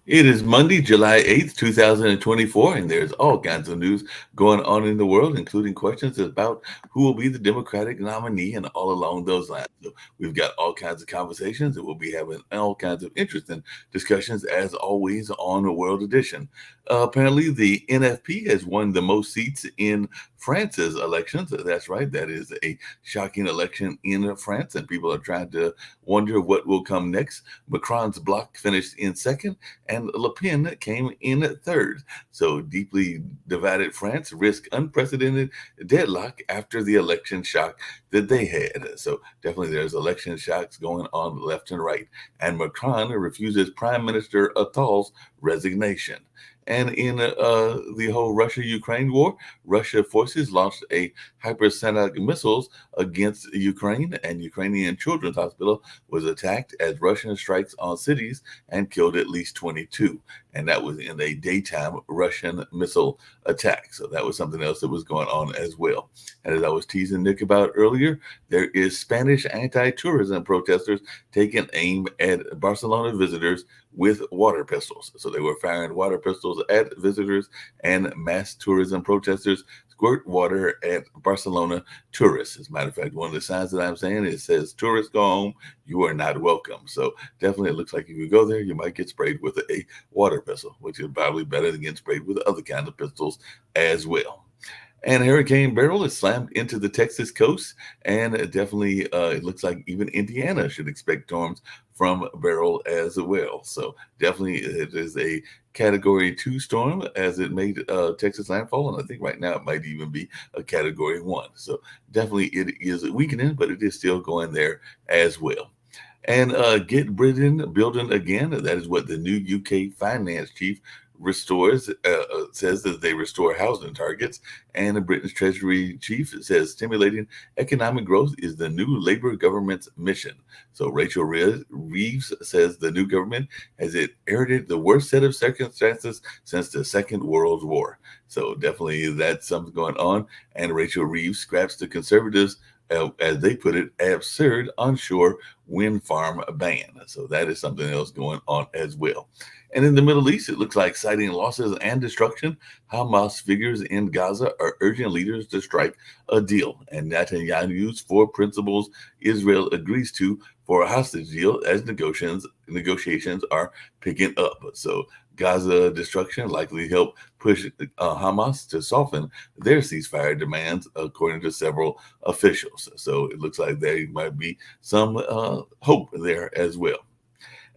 It is Monday, July 8th, 2024, and there's all kinds of news going on in the world, including questions about who will be the Democratic nominee and all along those lines. So we've got all kinds of conversations, and we'll be having all kinds of interesting discussions, as always, on the World Edition. Apparently, the NFP has won the most seats in France's elections. That's right, that is a shocking election in France, and people are trying to wonder what will come next. Macron's bloc finished in second and Le Pen came in third. So deeply divided France risked unprecedented deadlock after the election shock that they had. So definitely there's election shocks going on left and right. And Macron refuses Prime Minister Attal's resignation. And in the whole Russia-Ukraine war, Russia forces launched a hypersonic missiles against Ukraine, and Ukrainian Children's Hospital was attacked as Russian strikes on cities and killed at least 22. And that was in a daytime Russian missile attack. So that was something else that was going on as well. And as I was teasing Nick about earlier, there is Spanish anti-tourism protesters taking aim at Barcelona visitors with water pistols. So they were firing water pistols at visitors, and mass tourism protesters squirt water at Barcelona tourists. As a matter of fact, one of the signs that I'm saying, it says tourists go home, you are not welcome. So definitely it looks like if you go there, you might get sprayed with a water pistol, which is probably better than getting sprayed with other kinds of pistols as well. And Hurricane Beryl is slammed into the Texas coast, and definitely it looks like even Indiana should expect storms from Beryl as well. So definitely it is a Category 2 storm as it made Texas landfall, and I think right now it might even be a Category 1. So definitely it is weakening, but it is still going there as well. And get Britain building again. That is what the new UK finance chief restores, says that they restore housing targets. And the Britain's Treasury chief says stimulating economic growth is the new Labour government's mission. So Rachel Reeves says the new government has inherited the worst set of circumstances since the Second World War. So definitely that's something going on. And Rachel Reeves scraps the Conservatives, as they put it, absurd onshore wind farm ban. So that is something else going on as well. And in the Middle East, it looks like citing losses and destruction, Hamas figures in Gaza are urging leaders to strike a deal. And Netanyahu's four principles Israel agrees to for a hostage deal as negotiations are picking up. So Gaza destruction likely help push Hamas to soften their ceasefire demands, according to several officials. So it looks like there might be some hope there as well.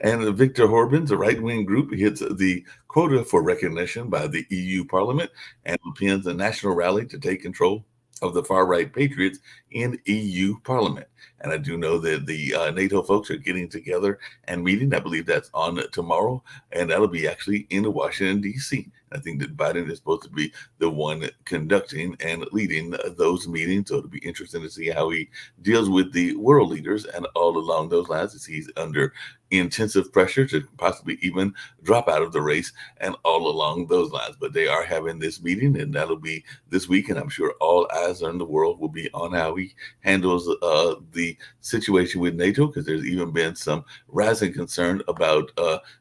And Viktor Orban's right wing group hits the quota for recognition by the EU Parliament and Le Pen's a national rally to take control of the far right patriots in EU Parliament. And I do know that the NATO folks are getting together and meeting. I believe that's on tomorrow, and that'll be actually in Washington, D.C. I think that Biden is supposed to be the one conducting and leading those meetings. So it'll be interesting to see how he deals with the world leaders and all along those lines, as he's under intensive pressure to possibly even drop out of the race and all along those lines. But they are having this meeting, and that'll be this week. And I'm sure all eyes in the world will be on how he handles the situation with NATO, because there's even been some rising concern about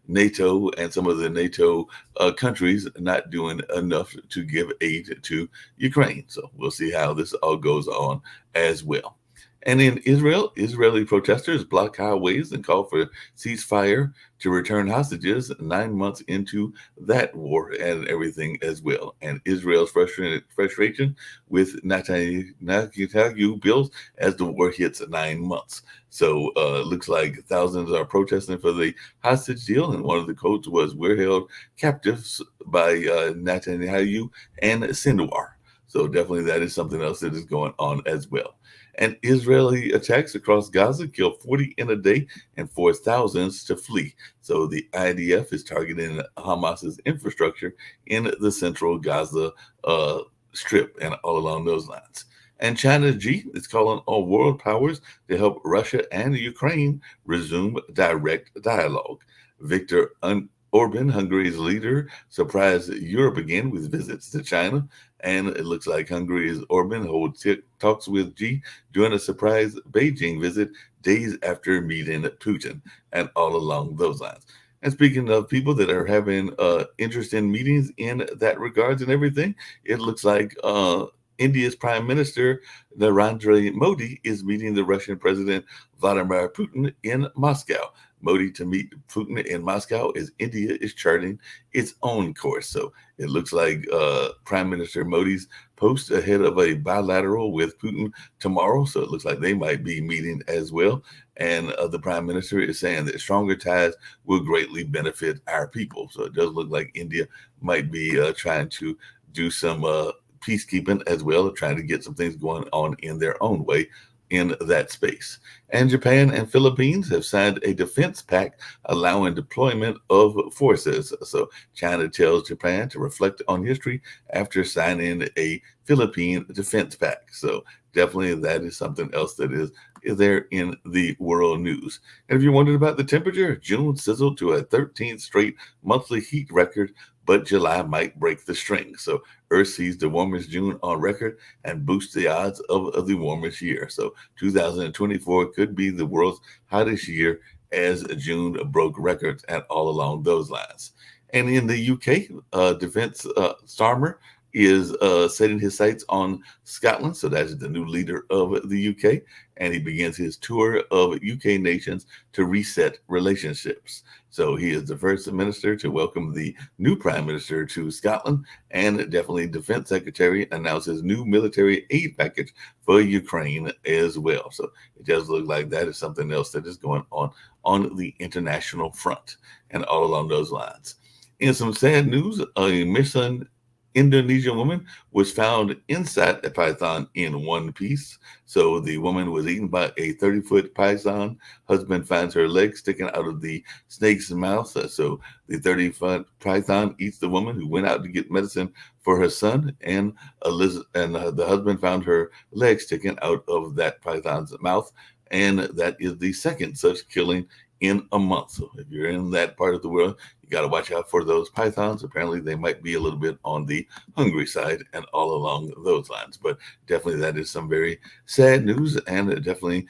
NATO and some of the NATO countries not doing enough to give aid to Ukraine. So we'll see how this all goes on as well. And in Israel, Israeli protesters block highways and call for ceasefire to return hostages 9 months into that war and everything as well. And Israel's frustration with Netanyahu builds as the war hits 9 months. So it looks like thousands are protesting for the hostage deal. And one of the quotes was, "We're held captives by Netanyahu and Sinwar." So definitely that is something else that is going on as well. And Israeli attacks across Gaza kill 40 in a day and force thousands to flee. So the IDF is targeting Hamas's infrastructure in the central Gaza strip and all along those lines. And China G is calling on world powers to help Russia and Ukraine resume direct dialogue. Victor Orban, Hungary's leader, surprised Europe again with visits to China. And it looks like Hungary's Orban holds talks with Xi during a surprise Beijing visit days after meeting Putin, and all along those lines. And speaking of people that are having interest in meetings in that regards and everything, it looks like India's Prime Minister Narendra Modi is meeting the Russian President Vladimir Putin in Moscow. Modi to meet Putin in Moscow as India is charting its own course. So it looks like Prime Minister Modi's post ahead of a bilateral with Putin tomorrow. So it looks like they might be meeting as well. And the Prime Minister is saying that stronger ties will greatly benefit our people. So it does look like India might be trying to do some peacekeeping as well, trying to get some things going on in their own way in that space. And Japan and Philippines have signed a defense pact allowing deployment of forces. So China tells Japan to reflect on history after signing a Philippine defense pact. So definitely that is something else that is there in the world news. And if you wondered about the temperature, June sizzled to a 13th straight monthly heat record, but July might break the string. So Earth sees the warmest June on record and boosts the odds of the warmest year. So 2024 could be the world's hottest year as June broke records and all along those lines. And in the UK, Defense Starmer is setting his sights on Scotland. So that's the new leader of the UK. And he begins his tour of UK nations to reset relationships. So he is the first minister to welcome the new prime minister to Scotland, and definitely defense secretary announces new military aid package for Ukraine as well. So it does look like that is something else that is going on the international front and all along those lines. In some sad news, a missing Indonesian woman was found inside a python in one piece. So the woman was eaten by a 30-foot python. Husband finds her leg sticking out of the snake's mouth. So the 30-foot python eats the woman who went out to get medicine for her son, and the husband found her leg sticking out of that python's mouth. And that is the second such killing in a month. So if you're in that part of the world, you got to watch out for those pythons. Apparently, they might be a little bit on the hungry side and all along those lines. But definitely, that is some very sad news, and definitely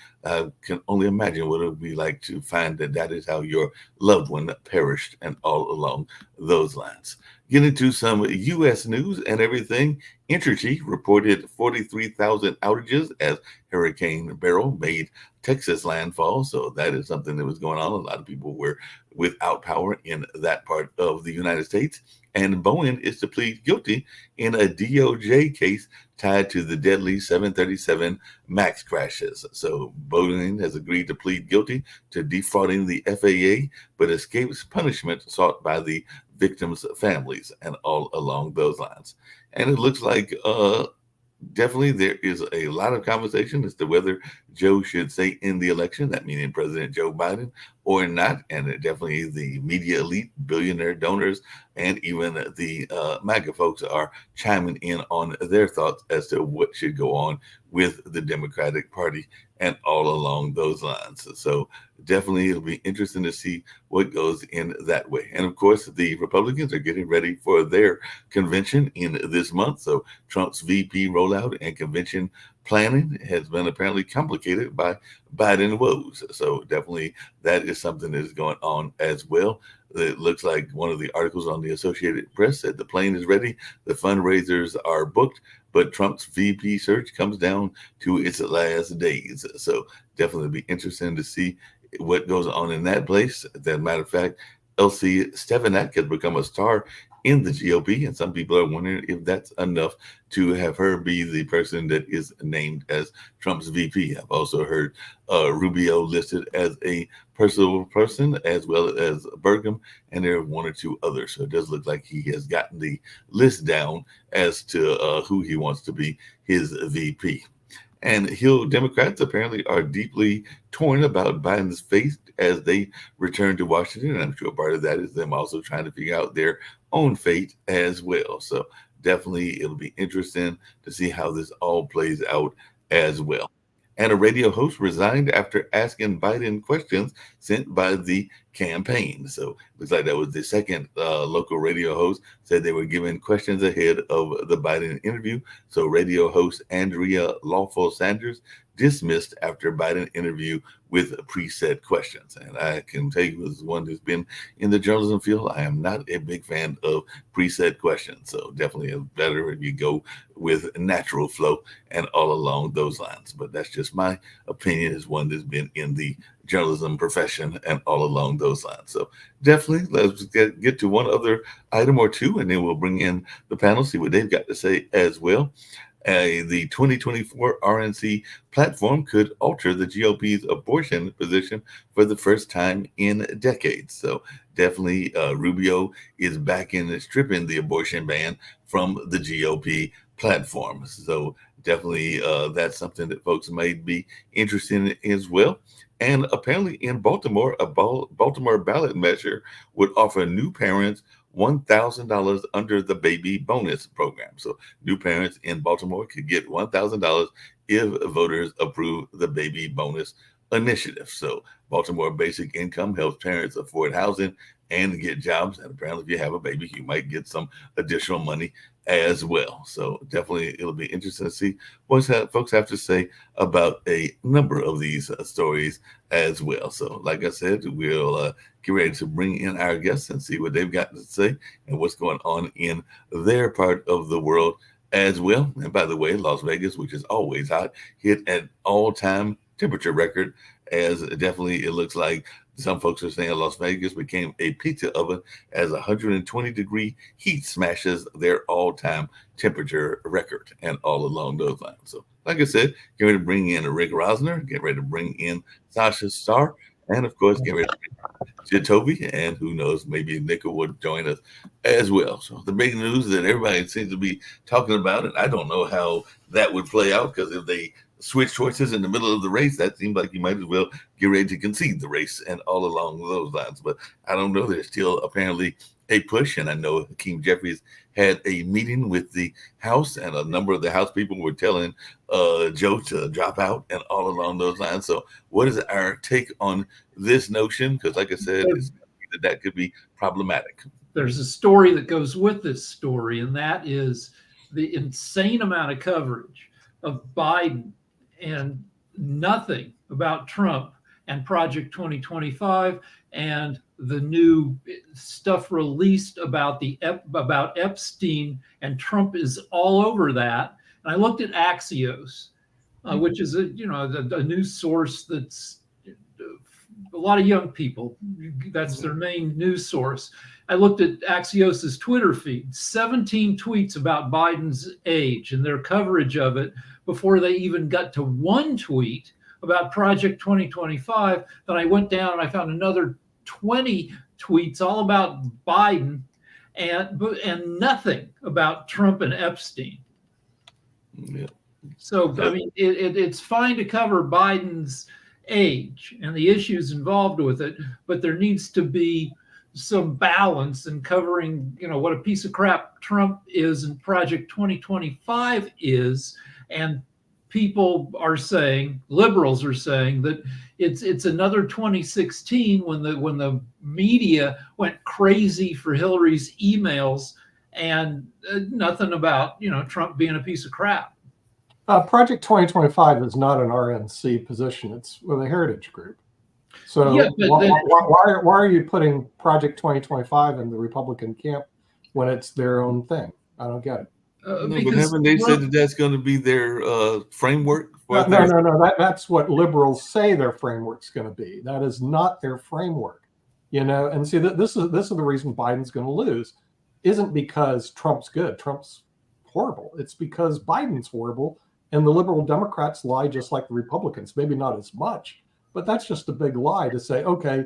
can only imagine what it would be like to find that that is how your loved one perished and all along those lines. Getting to some U.S. news and everything, Entergy reported 43,000 outages as Hurricane Beryl made Texas landfall. So that is something that was going on. A lot of people were without power in that part of the United States. And Boeing is to plead guilty in a DOJ case tied to the deadly 737 MAX crashes. So Boeing has agreed to plead guilty to defrauding the FAA, but escapes punishment sought by the victims' families and all along those lines. And it looks like definitely there is a lot of conversation as to whether Joe should stay in the election, that meaning President Joe Biden, or not. And it definitely the media elite, billionaire donors, and even the MAGA folks are chiming in on their thoughts as to what should go on with the Democratic Party and all along those lines. So definitely it'll be interesting to see what goes in that way. And of course, the Republicans are getting ready for their convention in this month. So Trump's VP rollout and convention planning has been apparently complicated by Biden woes. So definitely that is something that is going on as well. It looks like one of the articles on the Associated Press said the plane is ready, the fundraisers are booked, but Trump's VP search comes down to its last days. So definitely be interesting to see what goes on in that place. As a matter of fact, Elsie Stefanik has become a star in the GOP, and some people are wondering if that's enough to have her be the person that is named as Trump's VP. I've also heard Rubio listed as a personal person, as well as Burgum, and there are one or two others. So it does look like he has gotten the list down as to who he wants to be his VP. And Hill Democrats apparently are deeply torn about Biden's fate as they return to Washington. And I'm sure part of that is them also trying to figure out their own fate as well. So definitely it'll be interesting to see how this all plays out as well. And a radio host resigned after asking Biden questions sent by the campaign. So it looks like that was the second local radio host said they were given questions ahead of the Biden interview. So radio host Andrea Lawful Sanders dismissed after Biden interview with preset questions. And I can tell you, as one who's been in the journalism field, I am not a big fan of preset questions. So definitely it's better if you go with natural flow and all along those lines. But that's just my opinion as one that's been in the journalism profession and all along those lines. So definitely let's get to one other item or two, and then we'll bring in the panel, see what they've got to say as well. The 2024 RNC platform could alter the GOP's abortion position for the first time in decades. So definitely Rubio is back in stripping the abortion ban from the GOP platform. So definitely that's something that folks may be interested in as well. And apparently in Baltimore, a Baltimore ballot measure would offer new parents $1,000 under the baby bonus program. So new parents in Baltimore could get $1,000 if voters approve the baby bonus initiative. So Baltimore basic income helps parents afford housing and get jobs. And apparently if you have a baby, you might get some additional money as well. So definitely it'll be interesting to see what folks have to say about a number of these stories as well. So like I said, we'll get ready to bring in our guests and see what they've got to say and what's going on in their part of the world as well. And by the way, Las Vegas, which is always hot, hit an all-time temperature record, as definitely it looks like some folks are saying Las Vegas became a pizza oven as 120-degree heat smashes their all-time temperature record and all along those lines. So like I said, get ready to bring in Rick Rosner, get ready to bring in Sasha Starr, and of course, get ready to bring Jacoby, and who knows, maybe Nickel would join us as well. So the big news that everybody seems to be talking about, and I don't know how that would play out, because if they switch choices in the middle of the race, that seems like you might as well get ready to concede the race and all along those lines. But I don't know. There's still apparently a push, and I know Hakeem Jeffries had a meeting with the House, and a number of the House people were telling Joe to drop out and all along those lines. So what is our take on this notion? Because like I said, that could be problematic. There's a story that goes with this story, and that is the insane amount of coverage of Biden and nothing about Trump and Project 2025 and the new stuff released about Epstein, and Trump is all over that. And I looked at Axios, which is a news source that's a lot of young people. That's their main news source. I looked at Axios's Twitter feed, 17 tweets about Biden's age and their coverage of it before they even got to one tweet about Project 2025. Then I went down and I found another 20 tweets all about Biden and nothing about Trump and Epstein. Yeah. So, I mean, it's fine to cover Biden's age and the issues involved with it, but there needs to be some balance in covering, what a piece of crap Trump is and Project 2025 is. And people are saying, liberals are saying, that it's another 2016 when the media went crazy for Hillary's emails and nothing about Trump being a piece of crap. Project 2025 is not an RNC position; it's with a heritage group. So yeah, why are you putting Project 2025 in the Republican camp when it's their own thing? I don't get it. No, but haven't they said that that's going to be their framework? No. That's what liberals say their framework's going to be. That is not their framework, And see, this is the reason Biden's going to lose, isn't because Trump's good. Trump's horrible. It's because Biden's horrible, and the liberal Democrats lie just like the Republicans. Maybe not as much, but that's just a big lie to say, okay,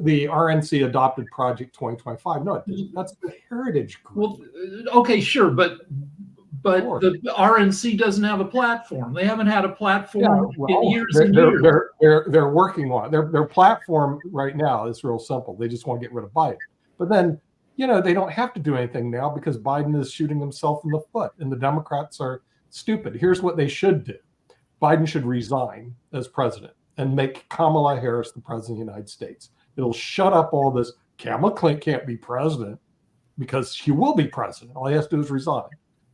the RNC adopted Project 2025. No, that's the heritage group. Well, okay, sure, but the RNC doesn't have a platform. They haven't had a platform in years and years. They're working on it. Their platform right now is real simple. They just want to get rid of Biden. But then, they don't have to do anything now because Biden is shooting himself in the foot, and the Democrats are stupid. Here's what they should do. Biden should resign as president and make Kamala Harris the president of the United States. It'll shut up all this. Kamala Clinton can't be president because she will be president. All he has to do is resign.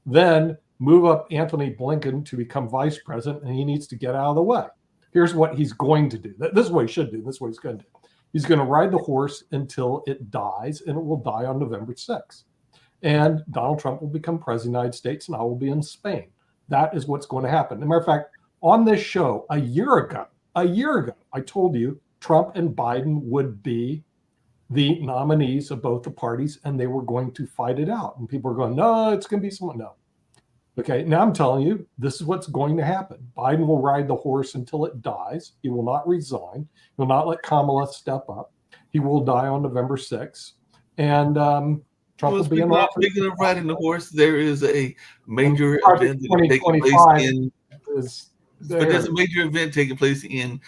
Then move up Anthony Blinken to become vice president, and he needs to get out of the way. Here's what he's going to do. This is what he should do. This is what he's going to do. He's going to ride the horse until it dies, and it will die on November 6th. And Donald Trump will become president of the United States, and I will be in Spain. That is what's going to happen. As a matter of fact, on this show a year ago, I told you Trump and Biden would be the nominees of both the parties, and they were going to fight it out. And people are going, no, it's going to be someone. No. Okay, now I'm telling you, this is what's going to happen. Biden will ride the horse until it dies. He will not resign. He will not let Kamala step up. He will die on November 6th. And Trump will be in office. Speaking of riding the horse, there is a major event taking place in. But there's a major event taking place in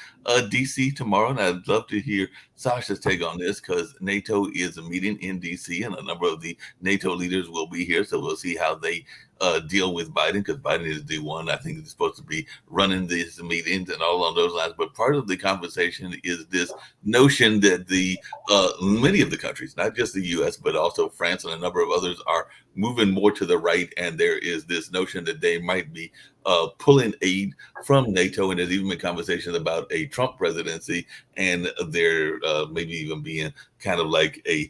D.C. tomorrow, and I'd love to hear Sasha's take on this because NATO is meeting in D.C. and a number of the NATO leaders will be here. So we'll see how they deal with Biden, because Biden is the one I think is supposed to be running these meetings and all on those lines. But part of the conversation is this notion that the many of the countries, not just the U.S., but also France and a number of others, are moving more to the right, and there is this notion that they might be pulling aid from NATO, and there's even been conversations about a Trump presidency, and there maybe even being kind of like a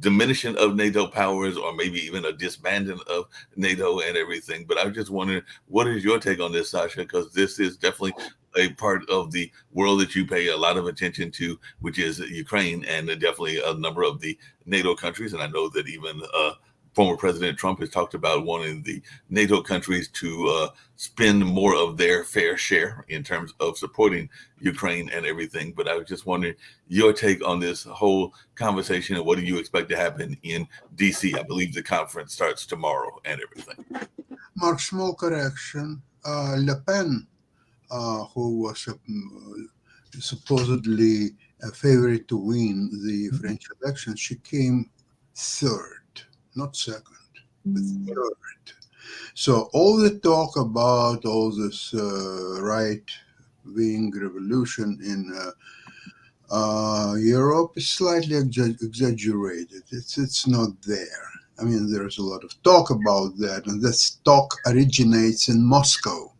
diminishing of NATO powers, or maybe even a disbanding of NATO and everything. But I was just wondering, what is your take on this, Sasha? Because this is definitely a part of the world that you pay a lot of attention to, which is Ukraine, and definitely a number of the NATO countries. And I know that even former President Trump has talked about wanting the NATO countries to spend more of their fair share in terms of supporting Ukraine and everything. But I was just wondering your take on this whole conversation, and what do you expect to happen in D.C.? I believe the conference starts tomorrow and everything. Mark, small correction. Le Pen, who was supposedly a favorite to win the French election, she came third. Not second, but third. So all the talk about all this right-wing revolution in Europe is slightly exaggerated. It's not there. I mean, there's a lot of talk about that, and this talk originates in Moscow.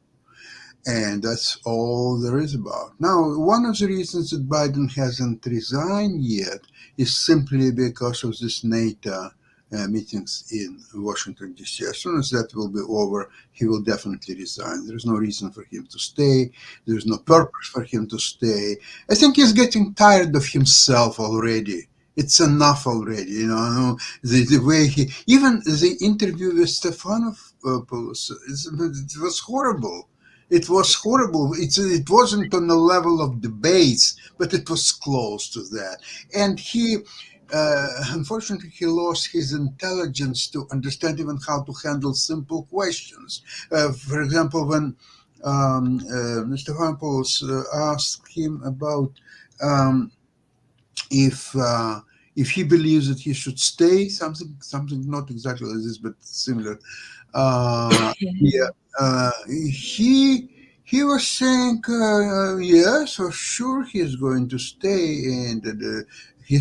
And that's all there is about. Now, one of the reasons that Biden hasn't resigned yet is simply because of this NATO meetings in Washington, D.C. As soon as that will be over, he will definitely resign. There's no reason for him to stay. There's no purpose for him to stay. I think he's getting tired of himself already. It's enough already, you know. The way he, even the interview with Stefanopoulos, it was horrible. It was horrible. It wasn't on the level of debates, but it was close to that. And he, unfortunately, he lost his intelligence to understand even how to handle simple questions. For example, when Mr. Stefanopoulos asked him about if he believes that he should stay, something not exactly like this, but similar. He was saying, yes, for sure he's going to stay, and he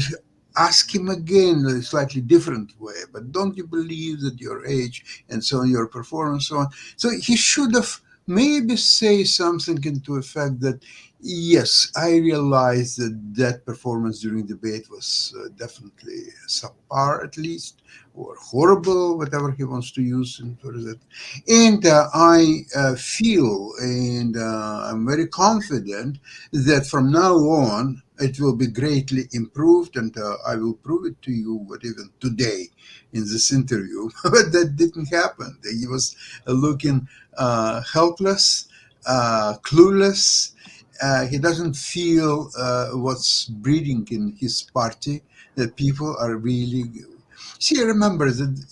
asked him again in a slightly different way, but don't you believe that your age and so on, your performance, so on. So he should have maybe say something into effect that, yes, I realize that performance during debate was definitely subpar, at least, or horrible, whatever he wants to use for that. And I feel, and I'm very confident that from now on, it will be greatly improved, and I will prove it to you, but even today in this interview, but that didn't happen. He was looking helpless, clueless. He doesn't feel what's breeding in his party, that people are really... See, remember that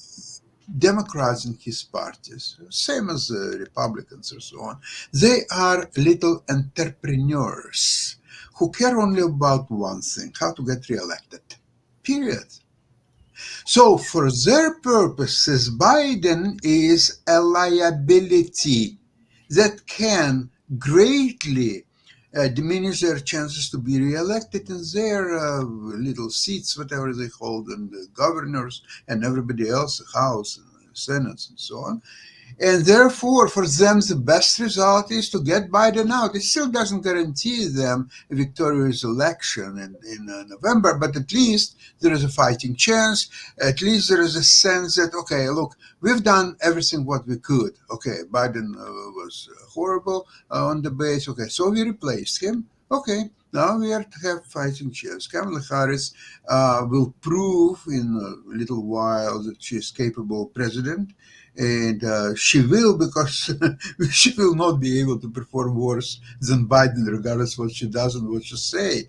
Democrats in his parties, same as Republicans and so on, they are little entrepreneurs who care only about one thing, how to get reelected, period. So for their purposes, Biden is a liability that can greatly diminish their chances to be reelected in their little seats, whatever they hold, and the governors and everybody else, the House and the Senate and so on. And therefore, for them, the best result is to get Biden out. It still doesn't guarantee them a victorious election in November, but at least there is a fighting chance. At least there is a sense that, okay, look, we've done everything what we could. Okay, Biden was horrible on the base. Okay, so we replaced him. Okay, now we are to have fighting chance. Kamala Harris will prove in a little while that she is capable president. And she will, because she will not be able to perform worse than Biden, regardless what she does and what she say.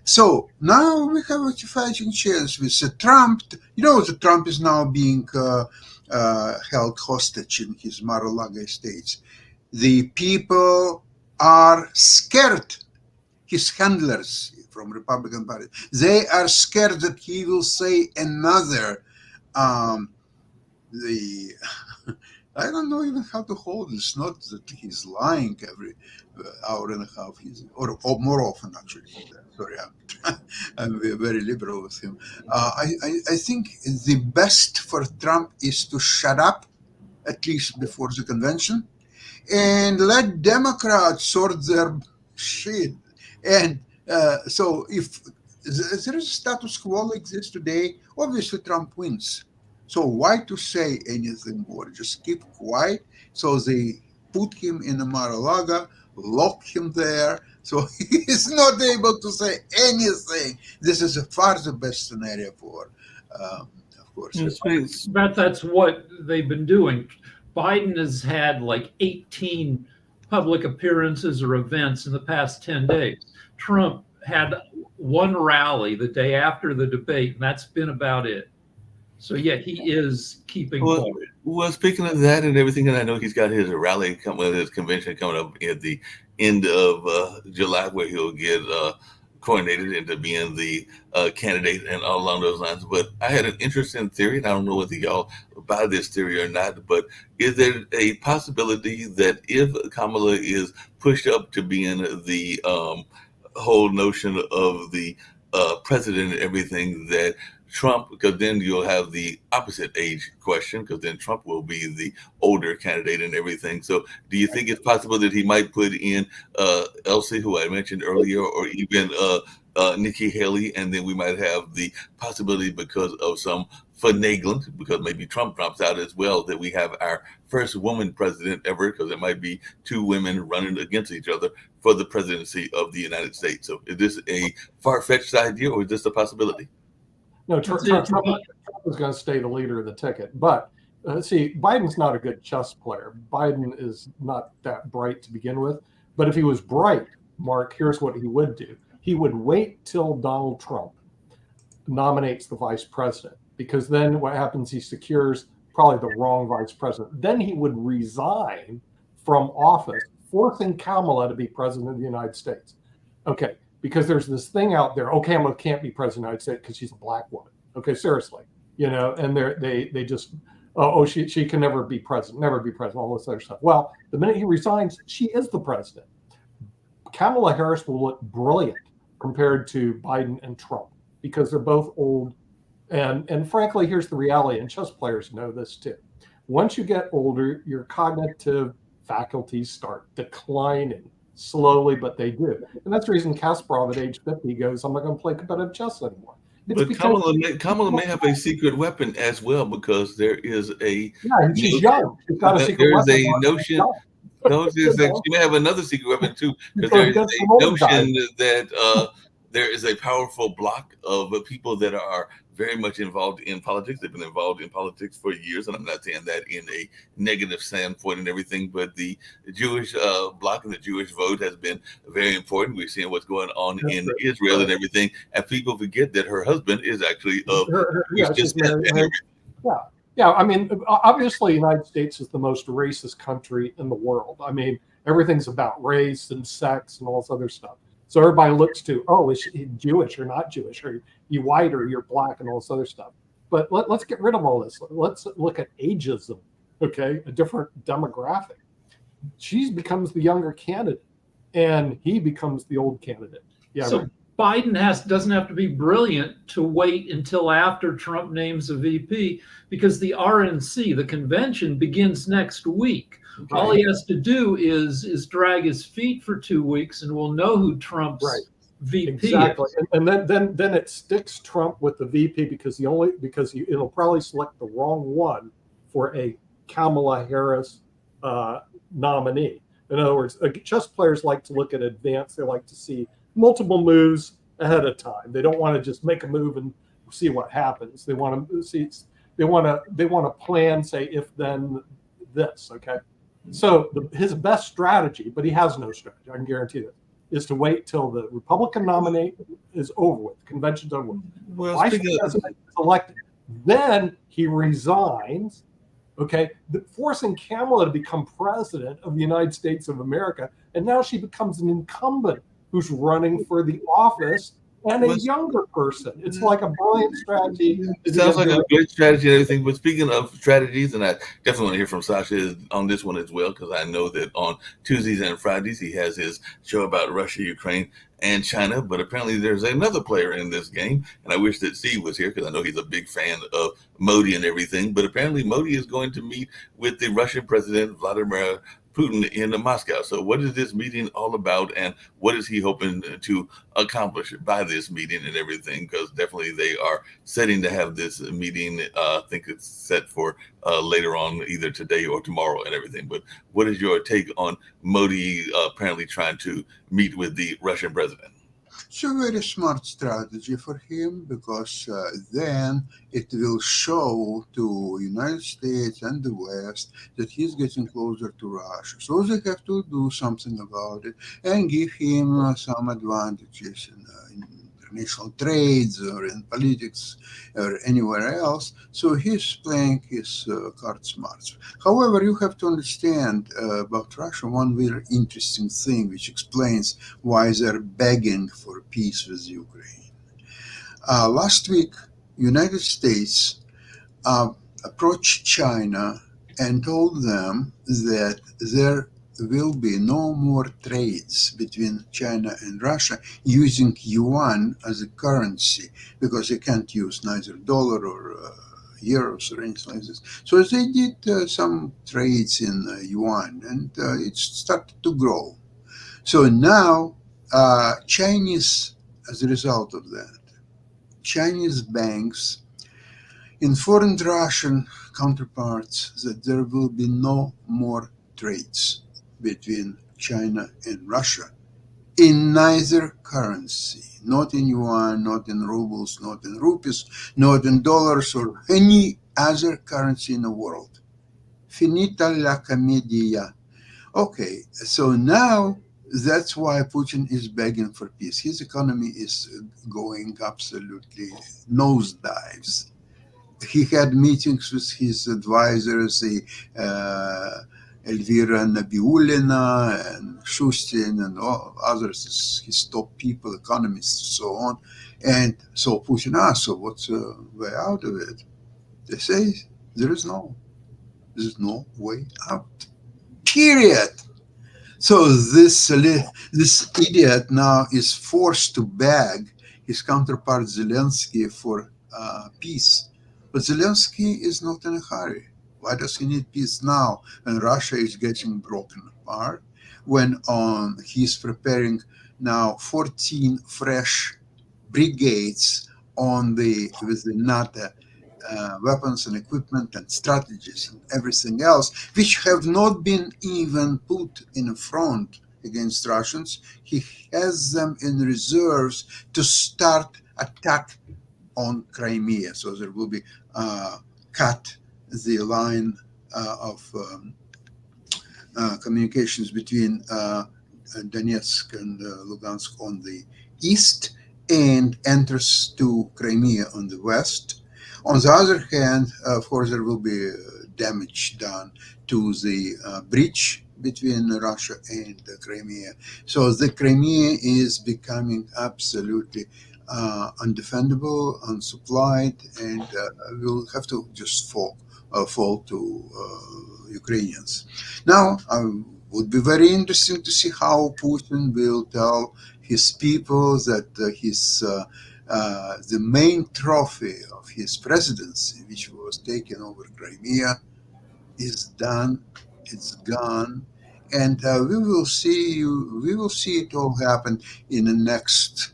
So now we have a fighting chance with Trump. You know, that Trump is now being held hostage in his Mar-a-Lago estates. The people are scared. His handlers from Republican Party, they are scared that he will say another. The I don't know even how to hold this. Not that he's lying every hour and a half, or more often actually. Sorry, I'm very liberal with him. I think the best for Trump is to shut up, at least before the convention, and let Democrats sort their shit. And so if there is a status quo exists today, obviously Trump wins. So why to say anything more? Just keep quiet. So they put him in a Mar-a-Lago, lock him there, so he is not able to say anything. This is far the best scenario for, of course. That's what they've been doing. Biden has had like 18 public appearances or events in the past 10 days. Trump had one rally the day after the debate, and that's been about it. So yeah, he is keeping quiet. Well, speaking of that and everything, and I know he's got his rally coming, his convention coming up at the end of July, where he'll get coordinated into being the candidate and all along those lines. But I had an interesting theory, and I don't know whether y'all buy this theory or not, but is there a possibility that if Kamala is pushed up to being the whole notion of the president and everything, that Trump, because then you'll have the opposite age question, because then Trump will be the older candidate and everything. So do you think it's possible that he might put in Elsie, who I mentioned earlier, or even Nikki Haley, and then we might have the possibility, because of some finagling, because maybe Trump drops out as well, that we have our first woman president ever, because it might be two women running against each other for the presidency of the United States. So is this a far-fetched idea, or is this a possibility? No, Trump is going to stay the leader of the ticket. But see, Biden's not a good chess player. Biden is not that bright to begin with. But if he was bright, Mark, here's what he would do. He would wait till Donald Trump nominates the vice president, because then what happens, he secures probably the wrong vice president. Then he would resign from office, forcing Kamala to be president of the United States. Okay. Because there's this thing out there, Kamala can't be president of the United States because she's a black woman. Okay, seriously, and they just, she can never be president, all this other stuff. Well, the minute he resigns, she is the president. Kamala Harris will look brilliant compared to Biden and Trump, because they're both old. And frankly, here's the reality, and chess players know this too. Once you get older, your cognitive faculties start declining. Slowly, but they do. And that's the reason Kasparov at age 50 goes, I'm not going to play competitive chess anymore. But Kamala may have a secret weapon as well, because there is a... Yeah, she's young. She's got a secret weapon. There's a notion... she may have another secret weapon too, because there is a notion that there is a powerful block of people that are very much involved in politics. They've been involved in politics for years, and I'm not saying that in a negative standpoint and everything, but the Jewish bloc and the Jewish vote has been very important. We're seeing what's going on in Israel and everything, and people forget that her husband is actually of Jewish descent. Yeah. I mean, obviously, the United States is the most racist country in the world. I mean, everything's about race and sex and all this other stuff. So everybody looks to, is she Jewish or not Jewish? Or you white or you're black and all this other stuff. But let's get rid of all this. Let's look at ageism, okay? A different demographic. She becomes the younger candidate, and he becomes the old candidate. Yeah. So Biden doesn't have to be brilliant to wait until after Trump names a VP, because the RNC, the convention, begins next week. Right. All he has to do is drag his feet for 2 weeks, and we'll know who Trump's Right. VP Exactly, is. and then it sticks Trump with the VP because it'll probably select the wrong one for a Kamala Harris nominee. In other words, chess players like to look in advance. They like to see multiple moves ahead of time. They don't want to just make a move and see what happens. They want to see. They want to plan. Say if then this. Okay, so his best strategy, but he has no strategy. I can guarantee that, is to wait till the Republican nominee is over with, convention's over with. Well, Vice President is elected. Then he resigns, okay, forcing Kamala to become president of the United States of America. And now she becomes an incumbent who's running for the office and a younger person. It's like a brilliant strategy. It sounds like a great strategy and everything. But speaking of strategies, and I definitely want to hear from Sasha on this one as well, because I know that on Tuesdays and Fridays he has his show about Russia, Ukraine, and China. But apparently there's another player in this game, and I wish that Steve was here because I know he's a big fan of Modi and everything. But apparently Modi is going to meet with the Russian president, Vladimir Putin, in Moscow. So what is this meeting all about, and what is he hoping to accomplish by this meeting and everything? Because definitely they are setting to have this meeting. I think it's set for later on, either today or tomorrow and everything. But what is your take on Modi apparently trying to meet with the Russian president? It's a very smart strategy for him because then it will show to United States and the West that he's getting closer to Russia. So they have to do something about it and give him some advantages in international trades or in politics or anywhere else. So he's playing his cards smart. However, you have to understand about Russia one very interesting thing which explains why they're begging for peace with Ukraine. Last week, United States approached China and told them that there will be no more trades between China and Russia using yuan as a currency, because they can't use neither dollar or euros or anything like this. So they did some trades in yuan, and it started to grow. So now Chinese, as a result of that, Chinese banks informed Russian counterparts that there will be no more trades between China and Russia in neither currency, not in yuan, not in rubles, not in rupees, not in dollars or any other currency in the world. Finita la commedia. Okay, so now that's why Putin is begging for peace. His economy is going absolutely nosedives. He had meetings with his advisors, Elvira Nabiulina and Shustin and all others, his top people, economists, and so on. And so Putin asked, so what's the way out of it? They say, there's no way out, period. So this idiot now is forced to beg his counterpart Zelensky for peace. But Zelensky is not in a hurry. Why does he need peace now when Russia is getting broken apart, when he's preparing now 14 fresh brigades with the NATO weapons and equipment and strategies and everything else, which have not been even put in front against Russians? He has them in reserves to start attack on Crimea. So there will be cut the line of communications between Donetsk and Lugansk on the east and enters to Crimea on the west. On the other hand, of course, there will be damage done to the bridge between Russia and Crimea. So the Crimea is becoming absolutely undefendable, unsupplied, and will have to just fall to Ukrainians. Now, would be very interesting to see how Putin will tell his people, that the main trophy of his presidency, which was taken over Crimea, is done. It's gone, and we will see it all happen in the next,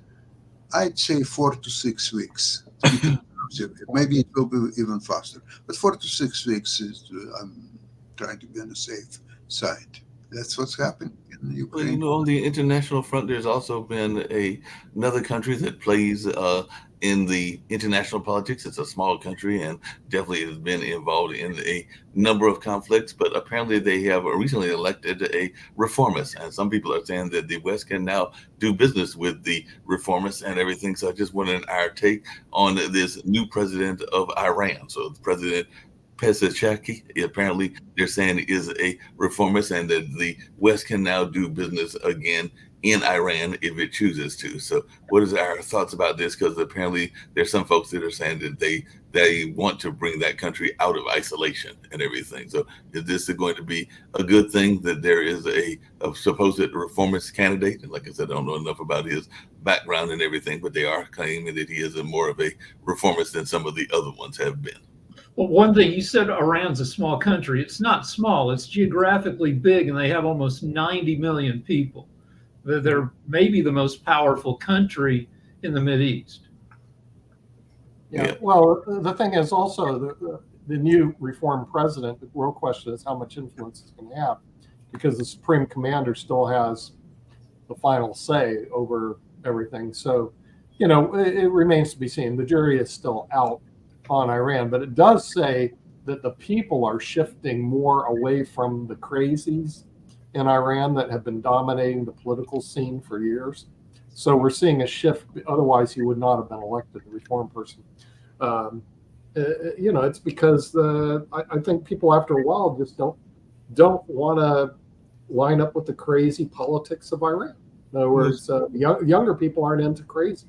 I'd say, 4 to 6 weeks. To be conservative. Maybe it will be even faster, but 4 to 6 weeks is. I'm trying to be on the safe side. That's what's happening in Well, Ukraine. on the international front, there's also been another country that plays in the international politics. It's a small country and definitely has been involved in a number of conflicts, but apparently they have recently elected a reformist. And some people are saying that the West can now do business with the reformists and everything. So I just wanted our take on this new president of Iran. So the president Pezeshkian, apparently they're saying is a reformist and that the West can now do business again in Iran if it chooses to. So what is our thoughts about this? Because apparently there's some folks that are saying that they want to bring that country out of isolation and everything. So is this going to be a good thing that there is a supposed reformist candidate? And like I said, I don't know enough about his background and everything, but they are claiming that he is more of a reformist than some of the other ones have been. Well, one thing you said, Iran's a small country. It's not small. It's geographically big, and they have almost 90 million people. They're maybe the most powerful country in the Mideast. Yeah. Well, the thing is also the new reform president. The real question is how much influence he's going to have, because the supreme commander still has the final say over everything. So, it remains to be seen. The jury is still out on Iran, but it does say that the people are shifting more away from the crazies in Iran that have been dominating the political scene for years. So we're seeing a shift. Otherwise, he would not have been elected, the reform person. It's because I think people after a while just don't want to line up with the crazy politics of Iran. In other words, younger people aren't into crazy.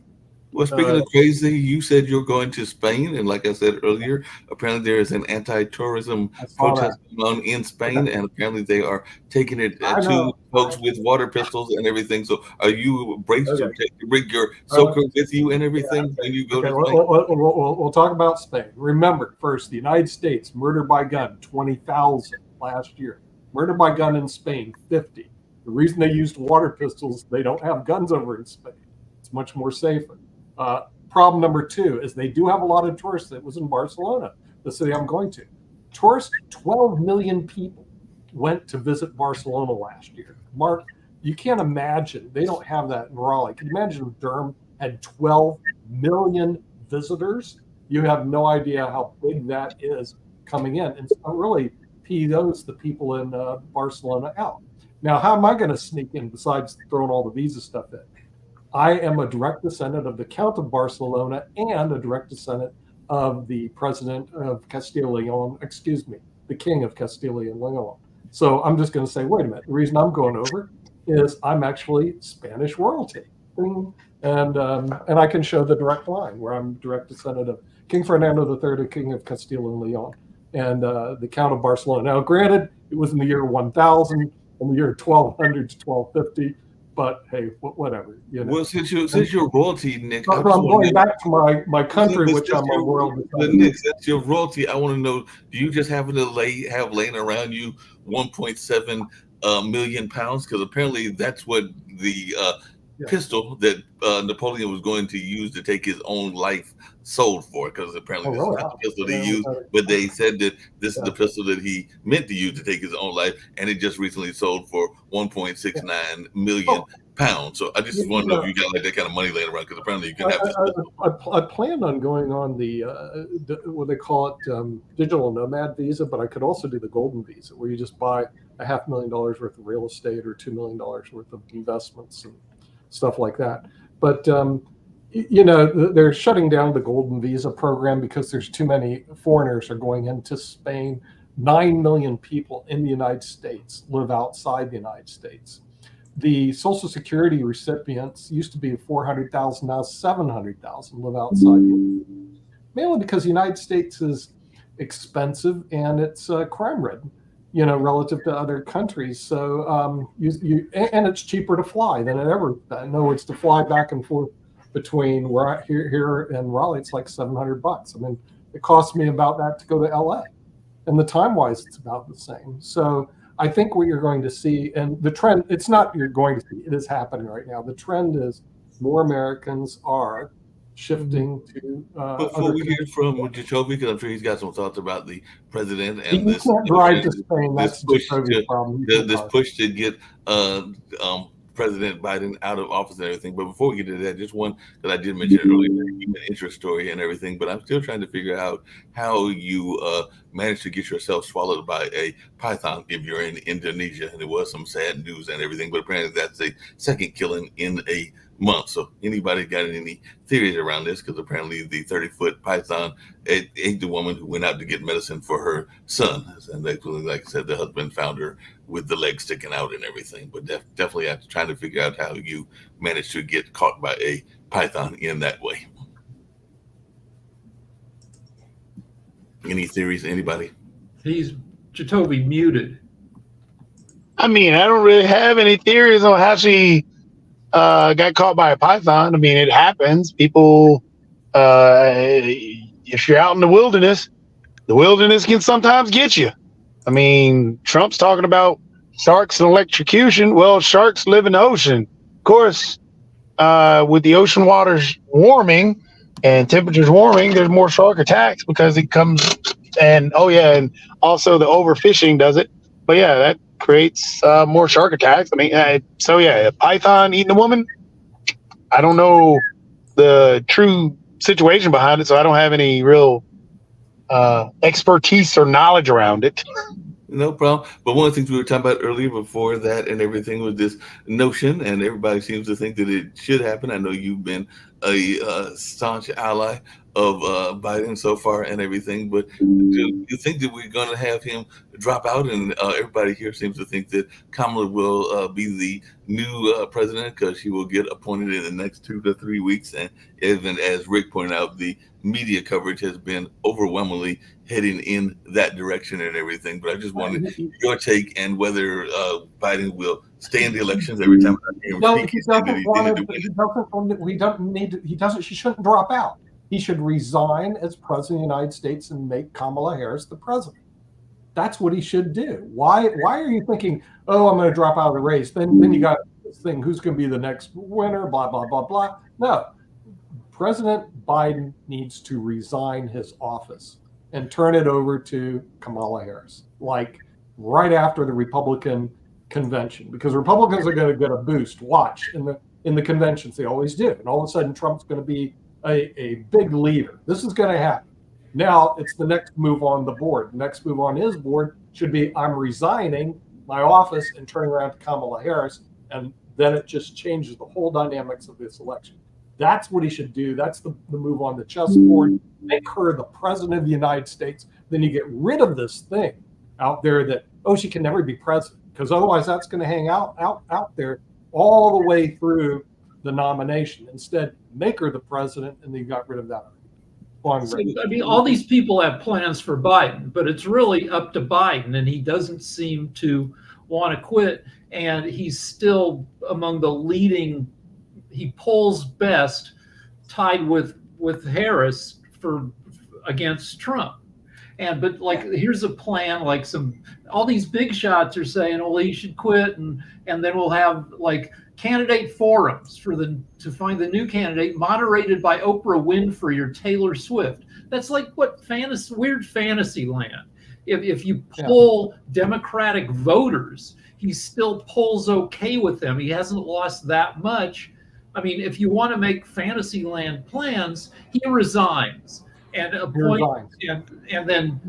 Well, speaking of crazy, you said you're going to Spain, and like I said earlier, apparently there is an anti-tourism protest going on in Spain, and apparently they are taking it to folks with water pistols and everything. So, are you braced to bring your soaker with you and everything when you go to Spain? We'll talk about Spain. Remember, first, the United States, murder by gun, 20,000 last year. Murder by gun in Spain, 50. The reason they used water pistols, they don't have guns over in Spain. It's much more safer. Problem number two is they do have a lot of tourists. It was in Barcelona, the city I'm going to. Tourists, 12 million people went to visit Barcelona last year. Mark, you can't imagine. They don't have that in Raleigh. Can you imagine if Durham had 12 million visitors? You have no idea how big that is coming in. And so really those the people in Barcelona out. Now, how am I going to sneak in besides throwing all the visa stuff in? I am a direct descendant of the Count of Barcelona and a direct descendant of the president of Castile and Leon, the king of Castile and Leon. So I'm just going to say, wait a minute. The reason I'm going over is I'm actually Spanish royalty. And I can show the direct line where I'm direct descendant of King Fernando III, the king of Castile and Leon, and the Count of Barcelona. Now, granted, it was in the year 1000, in the year 1200 to 1250. But hey, whatever. Well, since you're royalty, Nick, I'm going back to my country, which I'm a world. Nick, since you're royalty, I want to know: do you just happen to have laying around you 1.7 million pounds? Because apparently that's what the pistol that Napoleon was going to use to take his own life sold for. Because apparently this is not the pistol he used, but they said that this is the pistol that he meant to use to take his own life, and it just recently sold for 1.69 million pounds. So I just want to know if you got like that kind of money laying around, because apparently you can have this. I planned on going on the what they call it, digital nomad visa, but I could also do the golden visa, where you just buy $500,000 worth of real estate or $2 million worth of investments and stuff like that. But they're shutting down the golden visa program because there's too many foreigners are going into Spain. 9 million people in the United States live outside the United States. The Social Security recipients used to be 400,000, now 700,000 live outside. Mainly because the United States is expensive and it's crime-ridden. relative to other countries. So and it's cheaper to fly than it ever. In other words, to fly back and forth between here in Raleigh, it's like $700. I mean, it costs me about that to go to LA, and the time wise, it's about the same. So I think what you're going to see, and the trend, it's not you're going to see, it is happening right now. The trend is more Americans are shifting to. Before we hear from Jacoby, because I'm sure he's got some thoughts about the president and You can't drive to Spain. That's Jacoby's problem. This push to get President Biden out of office and everything. But before we get to that, just one that I did mention earlier, human interest story and everything. But I'm still trying to figure out how you managed to get yourself swallowed by a python if you're in Indonesia. And it was some sad news and everything. But apparently that's a second killing in a month. So anybody got any theories around this? Because apparently the 30-foot python ate the woman who went out to get medicine for her son. And actually, like I said, the husband found her with the leg sticking out and everything. But definitely after trying to figure out how you managed to get caught by a python in that way. Any theories? Anybody? He's Jacoby muted. I mean, I don't really have any theories on how she got caught by a python. I mean, it happens. People, if you're out in the wilderness can sometimes get you. I mean, Trump's talking about sharks and electrocution. Well, sharks live in the ocean. Of course, with the ocean waters warming and temperatures warming, there's more shark attacks because it comes and also the overfishing does it. But yeah, that creates more shark attacks. I mean, a python eating a woman. I don't know the true situation behind it, so I don't have any real expertise or knowledge around it. No problem. But one of the things we were talking about earlier before that and everything was this notion, and everybody seems to think that it should happen. I know you've been a staunch ally of Biden so far and everything, but do you think that we're going to have him drop out? And everybody here seems to think that Kamala will be the new president because she will get appointed in the next 2 to 3 weeks. And even as Rick pointed out, the media coverage has been overwhelmingly heading in that direction and everything. But I just wanted your take and whether Biden will stay in the elections every time. She shouldn't drop out. He should resign as president of the United States and make Kamala Harris the president. That's what he should do. Why are you thinking, oh, I'm going to drop out of the race? Then you got this thing, who's going to be the next winner, blah, blah, blah, blah. No. President Biden needs to resign his office and turn it over to Kamala Harris, like right after the Republican convention, because Republicans are going to get a boost. Watch in the conventions, they always do. And all of a sudden, Trump's going to be a big leader. This is going to happen. Now it's the next move on the board. The next move on his board should be I'm resigning my office and turning around to Kamala Harris. And then it just changes the whole dynamics of this election. That's what he should do. That's the move on the chessboard. Make her the president of the United States. Then you get rid of this thing out there that, oh, she can never be president. Because otherwise that's going to hang out there all the way through the nomination. Instead, make her the president, and then you got rid of that. I mean, all these people have plans for Biden, but it's really up to Biden, and he doesn't seem to want to quit. And he's still among the leading. He polls best, tied with Harris against Trump. But here's a plan. All these big shots are saying, well, he should quit, and then we'll have candidate forums to find the new candidate, moderated by Oprah Winfrey or Taylor Swift. That's like what weird fantasy land. If you poll Democratic voters, he still polls okay with them. He hasn't lost that much. I mean, if you want to make Fantasyland plans, he resigns and appoints, and then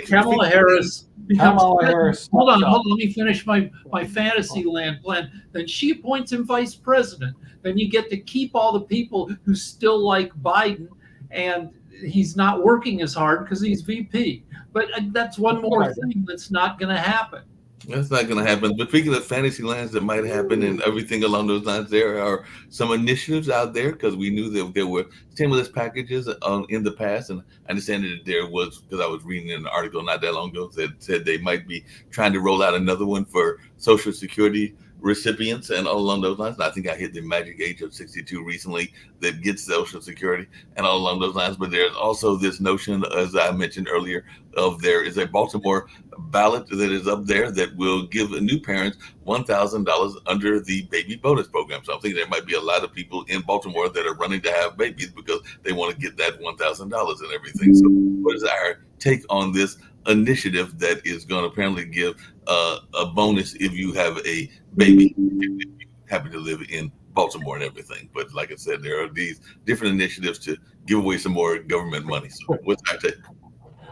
Kamala Harris becomes president. Hold on, let me finish my Fantasyland plan. Then she appoints him vice president. Then you get to keep all the people who still like Biden, and he's not working as hard because he's VP. But that's one more thing that's not going to happen. That's not going to happen. But speaking of fantasy lands that might happen and everything along those lines, there are some initiatives out there because we knew that there were stimulus packages in the past. And I understand that there was, because I was reading an article not that long ago that said they might be trying to roll out another one for Social Security recipients and all along those lines. And I think I hit the magic age of 62 recently that gets Social Security and all along those lines. But there's also this notion, as I mentioned earlier, of there is a Baltimore ballot that is up there that will give new parents $1,000 under the baby bonus program. So I think there might be a lot of people in Baltimore that are running to have babies because they want to get that $1,000 and everything. So what is our take on this initiative that is going to apparently give a bonus if you have a baby, if you happen to live in Baltimore and everything? But like I said, there are these different initiatives to give away some more government money. So what's our take?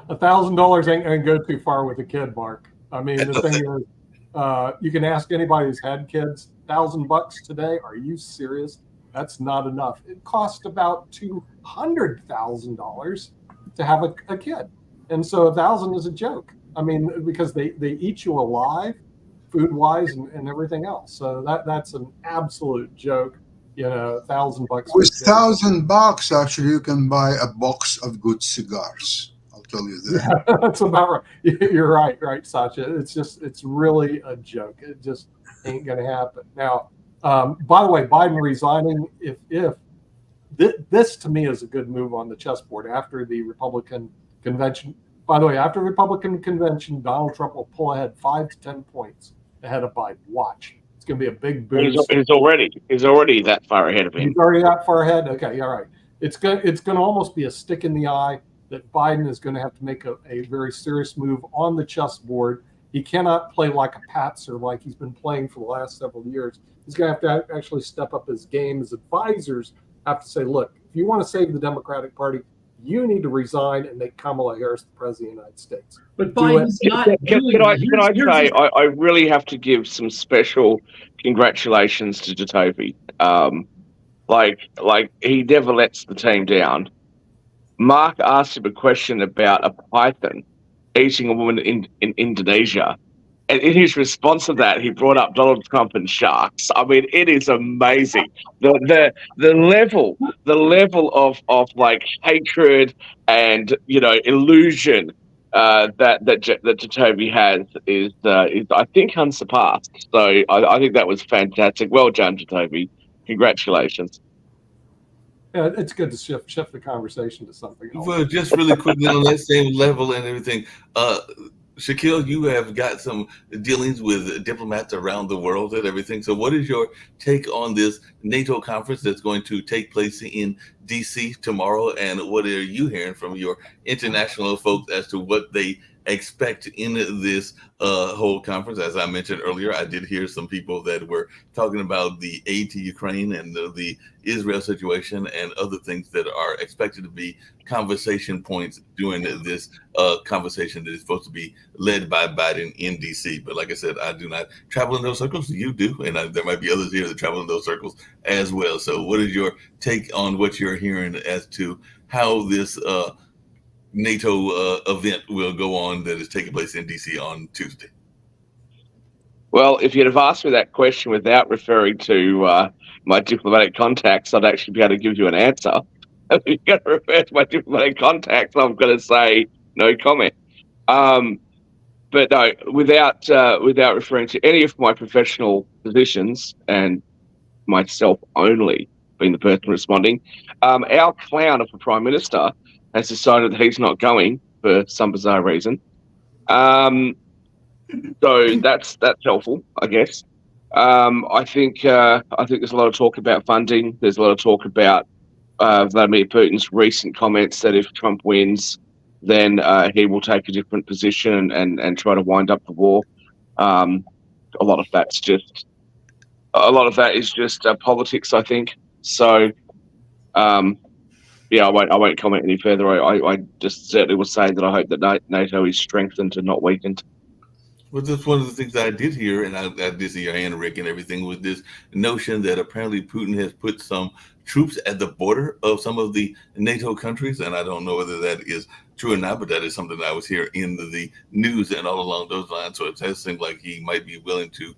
$1,000 ain't gonna go too far with a kid, Mark. I mean, the thing is, you can ask anybody who's had kids. $1,000 today? Are you serious? That's not enough. It cost about $200,000 to have a kid, and so 1,000 is a joke. I mean, because they eat you alive, food wise, and everything else. So that's an absolute joke. You know, $1,000. With $1,000, actually, you can buy a box of good cigars. Tell you that. Yeah, that's about right. You're right, Sasha. It's really a joke. It just ain't going to happen. Now, by the way, Biden resigning, if this to me is a good move on the chessboard after the Republican convention. By the way, after the Republican convention, Donald Trump will pull ahead 5 to 10 points ahead of Biden. Watch. It's going to be a big boost. He's already that far ahead of him. He's already that far ahead. Okay, all right. It's going to almost be a stick in the eye that Biden is going to have to make a very serious move on the chessboard. He cannot play like a patzer like he's been playing for the last several years. He's going to have to actually step up his game. His advisors have to say, look, if you want to save the Democratic Party, you need to resign and make Kamala Harris the president of the United States. But Biden's not doing Can I say, I really have to give some special congratulations to Jacoby. Like he never lets the team down. Mark asked him a question about a python eating a woman in Indonesia. And in his response to that, he brought up Donald Trump and sharks. I mean, it is amazing. The level of like hatred and, you know, illusion that Jacoby has is I think unsurpassed. So I think that was fantastic. Well done, Jacoby. Congratulations. Yeah, it's good to shift the conversation to something else. Well, just really quickly on that same level and everything, Shaquille, you have got some dealings with diplomats around the world and everything. So what is your take on this NATO conference that's going to take place in D.C. tomorrow? And what are you hearing from your international folks as to what they expect in this whole conference? As I mentioned earlier, I did hear some people that were talking about the aid to Ukraine and the Israel situation and other things that are expected to be conversation points during this conversation that is supposed to be led by Biden in D.C. But like I said, I do not travel in those circles. You do, and there might be others here that travel in those circles as well. So what is your take on what you're hearing as to how this NATO event will go on that is taking place in D.C. on Tuesday? Well, if you'd have asked me that question without referring to my diplomatic contacts, I'd actually be able to give you an answer. If you're going to refer to my diplomatic contacts, I'm going to say no comment. But no, without referring to any of my professional positions and myself only being the person responding, our clown of a prime minister has decided that he's not going for some bizarre reason. So that's helpful, I guess. I think there's a lot of talk about funding. There's a lot of talk about Vladimir Putin's recent comments that if Trump wins, then he will take a different position and try to wind up the war. A lot of that is just politics, I think. So, yeah, I won't comment any further. I just certainly will say that I hope that NATO is strengthened and not weakened. Well, that's one of the things I did hear, and I did see your hand, Rick, and everything, with this notion that apparently Putin has put some troops at the border of some of the NATO countries, and I don't know whether that is true or not, but that is something that I was hearing in the news and all along those lines. So it does seem like he might be willing to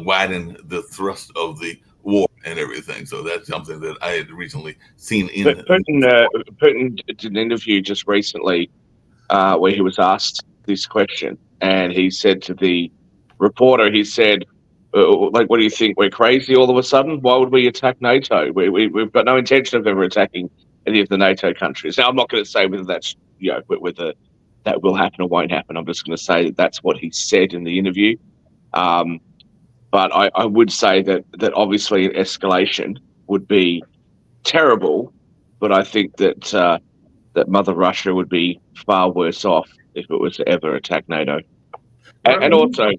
widen the thrust of the war and everything. So that's something that I had recently seen in. But Putin did an interview just recently where he was asked this question, and he said to the reporter, he said, like, what do you think? We're crazy all of a sudden? Why would we attack NATO? We've got no intention of ever attacking any of the NATO countries. Now, I'm not going to say whether that's, whether that will happen or won't happen. I'm just going to say that that's what he said in the interview. But I would say that obviously an escalation would be terrible, but I think that that Mother Russia would be far worse off if it was to ever attack NATO. And also,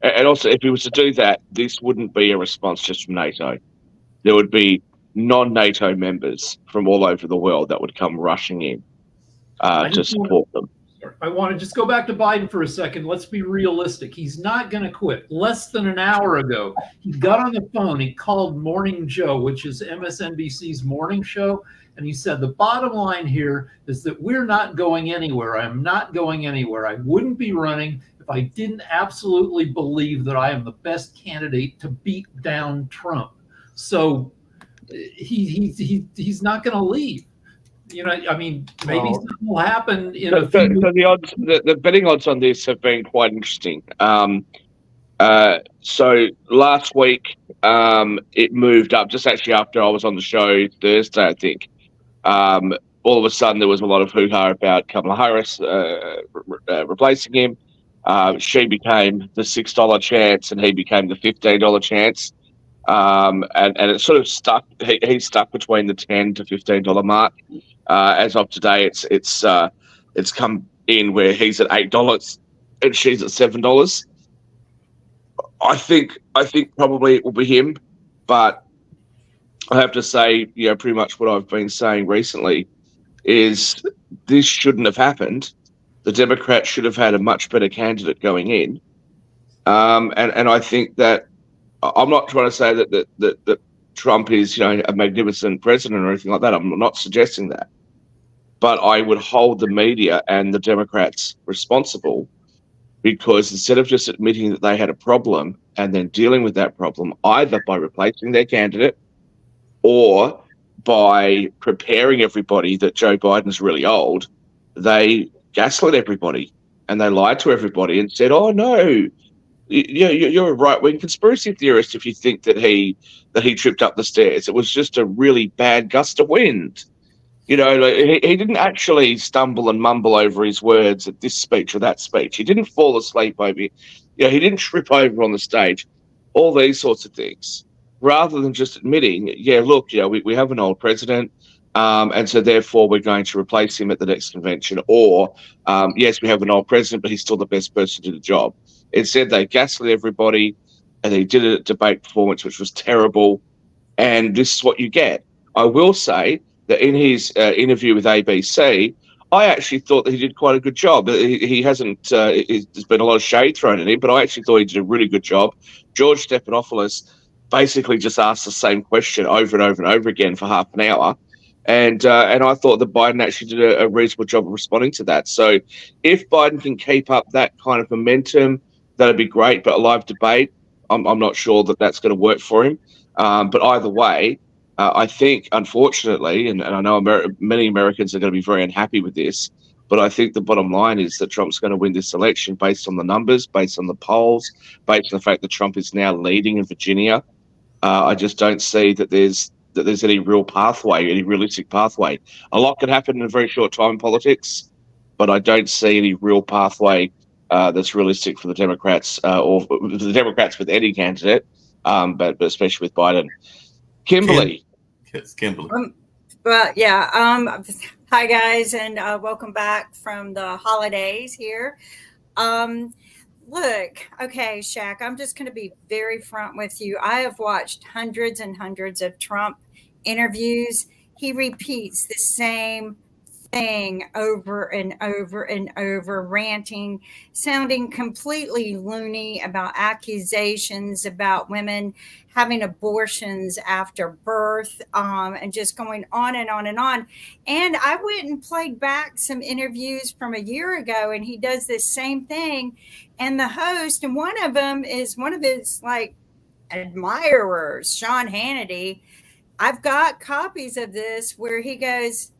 if he was to do that, this wouldn't be a response just from NATO. There would be non-NATO members from all over the world that would come rushing in to support them. I want to just go back to Biden for a second. Let's be realistic. He's not going to quit. Less than an hour ago, he got on the phone. He called Morning Joe, which is MSNBC's morning show. And he said, the bottom line here is that we're not going anywhere. I am not going anywhere. I wouldn't be running if I didn't absolutely believe that I am the best candidate to beat down Trump. So he's not going to leave. I mean, maybe something will happen in a few. So the betting odds on this have been quite interesting. So last week, it moved up just actually after I was on the show Thursday, I think. All of a sudden, there was a lot of hoo-ha about Kamala Harris replacing him. She became the $6 chance, and he became the $15 chance. And it sort of stuck. He's stuck between the $10 to $15 mark. As of today, it's come in where he's at $8 and she's at $7. I think probably it will be him, but I have to say, pretty much what I've been saying recently is this shouldn't have happened. The Democrats should have had a much better candidate going in, and I think that I'm not trying to say that Trump is, a magnificent president or anything like that. I'm not suggesting that. But I would hold the media and the Democrats responsible, because instead of just admitting that they had a problem and then dealing with that problem, either by replacing their candidate or by preparing everybody that Joe Biden's really old, they gaslit everybody and they lied to everybody and said, oh, no, you're a right-wing conspiracy theorist if you think that he tripped up the stairs. It was just a really bad gust of wind. He didn't actually stumble and mumble over his words at this speech or that speech. He didn't fall asleep over it. He didn't trip over on the stage. All these sorts of things. Rather than just admitting, look, we have an old president, and so therefore we're going to replace him at the next convention. Or, yes, we have an old president, but he's still the best person to do the job. Instead, they gaslit everybody, and they did a debate performance, which was terrible. And this is what you get. I will say that in his interview with ABC, I actually thought that he did quite a good job. He hasn't, there's been a lot of shade thrown at him, but I actually thought he did a really good job. George Stephanopoulos basically just asked the same question over and over and over again for half an hour. And I thought that Biden actually did a reasonable job of responding to that. So if Biden can keep up that kind of momentum, that'd be great. But a live debate, I'm not sure that that's going to work for him. But either way, I think, unfortunately, and I know many Americans are going to be very unhappy with this, but I think the bottom line is that Trump's going to win this election based on the numbers, based on the polls, based on the fact that Trump is now leading in Virginia. I just don't see that there's any real pathway, any realistic pathway. A lot can happen in a very short time in politics, but I don't see any real pathway that's realistic for the Democrats or the Democrats with any candidate, but especially with Biden. Kimberly. Yes, Kimberly. Hi, guys, and welcome back from the holidays here. Look, okay, Shaq, I'm just going to be very front with you. I have watched hundreds and hundreds of Trump interviews. He repeats the same thing over and over and over, ranting, sounding completely loony about accusations about women having abortions after birth, and just going on and on and on. And I went and played back some interviews from a year ago, and he does this same thing. And the host, and one of them is one of his like admirers, Sean Hannity. I've got copies of this where he goes,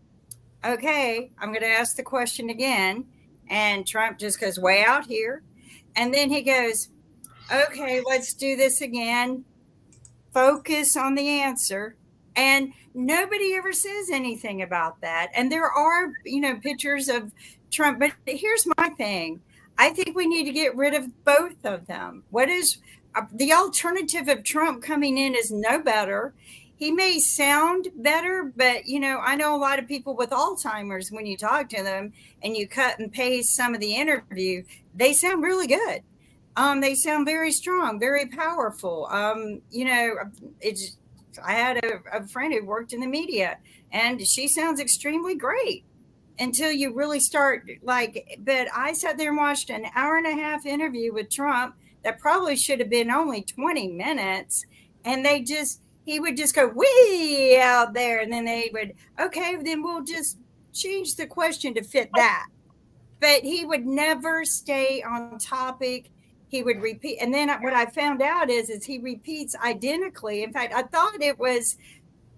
okay, I'm going to ask the question again. And Trump just goes way out here. And then he goes, okay, let's do this again. Focus on the answer. And nobody ever says anything about that. And there are, pictures of Trump. But here's my thing. I think we need to get rid of both of them. What is the alternative of Trump coming in is no better. He may sound better, but I know a lot of people with Alzheimer's, when you talk to them and you cut and paste some of the interview, they sound really good. They sound very strong, very powerful. I had a friend who worked in the media, and she sounds extremely great until you really start but I sat there and watched an hour-and-a-half interview with Trump that probably should have been only 20 minutes. And he would just go way out there. And then they would, okay, then we'll just change the question to fit that. But he would never stay on topic. He would repeat. And then what I found out is he repeats identically. In fact, I thought it was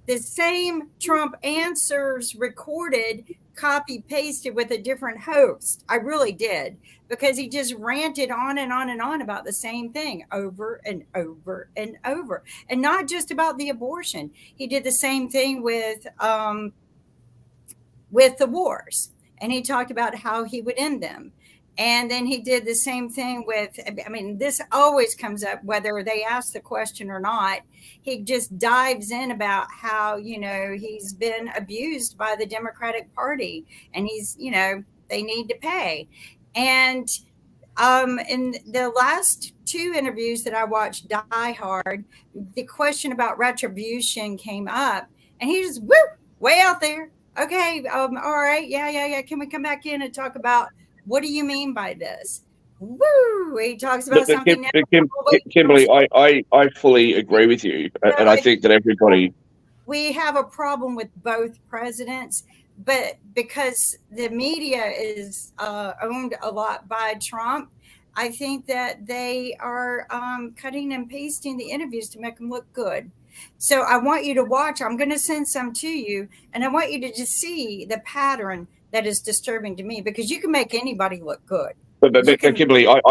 the same Trump answers recorded, copy pasted with a different host. I really did, because he just ranted on and on and on about the same thing over and over and over, and not just about the abortion. He did the same thing with the wars, and he talked about how he would end them. And then he did the same thing with, this always comes up, whether they ask the question or not. He just dives in about how, he's been abused by the Democratic Party, and they need to pay. And in the last two interviews that I watched, Die Hard, the question about retribution came up, and he just, way out there. Okay, all right, yeah. Can we come back in and talk about, what do you mean by this? Woo! He talks about something. Kimberly, I fully agree with you, and I think that everybody. We have a problem with both presidents, but because the media is owned a lot by Trump, I think that they are cutting and pasting the interviews to make them look good. So I want you to watch. I'm going to send some to you, and I want you to just see the pattern that is disturbing to me, because you can make anybody look good. But Kimberly, I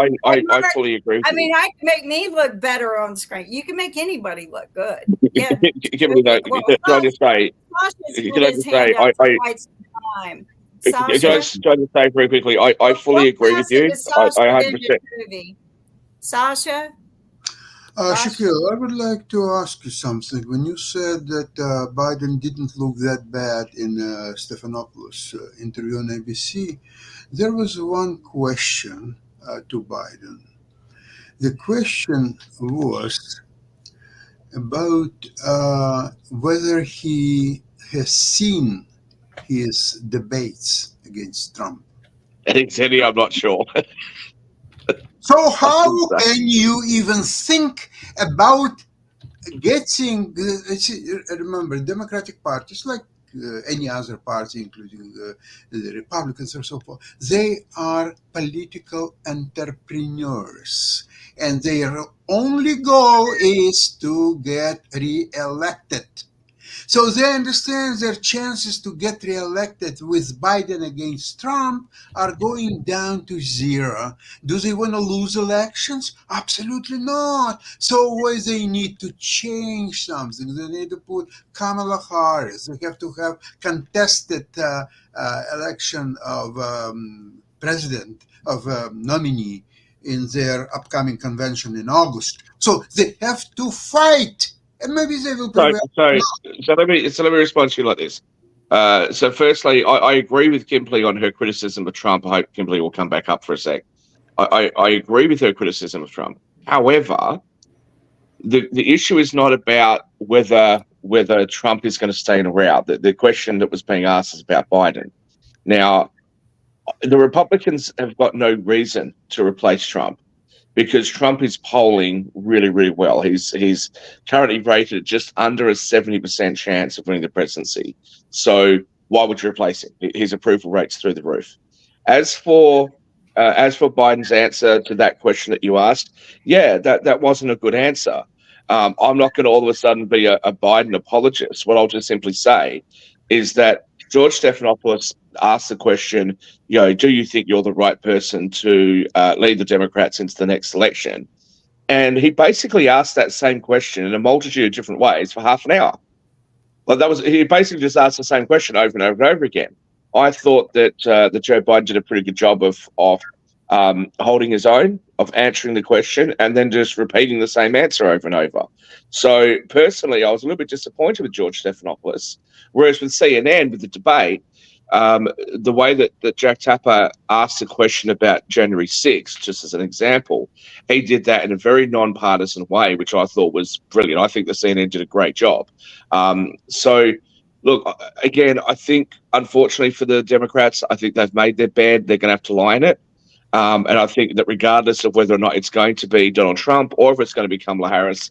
fully agree with you. I can make me look better on screen. You can make anybody look good. Yeah. Kimberly, can I just say, very quickly, I fully agree with you. I 100%. Sasha? Shaquille, I would like to ask you something. When you said that Biden didn't look that bad in Stephanopoulos' interview on ABC, there was one question to Biden. The question was about whether he has seen his debates against Trump. And he said, I'm not sure. So how can you even think about getting, remember, Democratic parties, like any other party, including the Republicans or so forth, they are political entrepreneurs. And their only goal is to get re-elected. So they understand their chances to get re-elected with Biden against Trump are going down to zero. Do they want to lose elections? Absolutely not. So they need to change something. They need to put Kamala Harris. They have to have contested election of president, of nominee in their upcoming convention in August. So they have to fight. And maybe they will prevail. So let me respond to you like this. So firstly, I agree with Kimberly on her criticism of Trump. I hope Kimberly will come back up for a sec. I agree with her criticism of Trump. However, the issue is not about whether Trump is going to stay in or out. The question that was being asked is about Biden. Now, the Republicans have got no reason to replace Trump because Trump is polling really, really well. He's currently rated at just under a 70% chance of winning the presidency. So why would you replace him? His approval rate's through the roof. As for Biden's answer to that question that you asked, yeah, that wasn't a good answer. I'm not going to all of a sudden be a Biden apologist. What I'll just simply say is that George Stephanopoulos asked the question, do you think you're the right person to lead the Democrats into the next election? And he basically asked that same question in a multitude of different ways for half an hour. He basically just asked the same question over and over and over again. I thought that Joe Biden did a pretty good job of holding his own, of answering the question, and then just repeating the same answer over and over. So personally, I was a little bit disappointed with George Stephanopoulos. Whereas with CNN, with the debate, the way that Jack Tapper asked the question about January 6th, just as an example, he did that in a very nonpartisan way, which I thought was brilliant. I think the CNN did a great job. So, look, again, I think, unfortunately for the Democrats, I think they've made their bed. They're going to have to lie in it. And I think that regardless of whether or not it's going to be Donald Trump or if it's going to be Kamala Harris,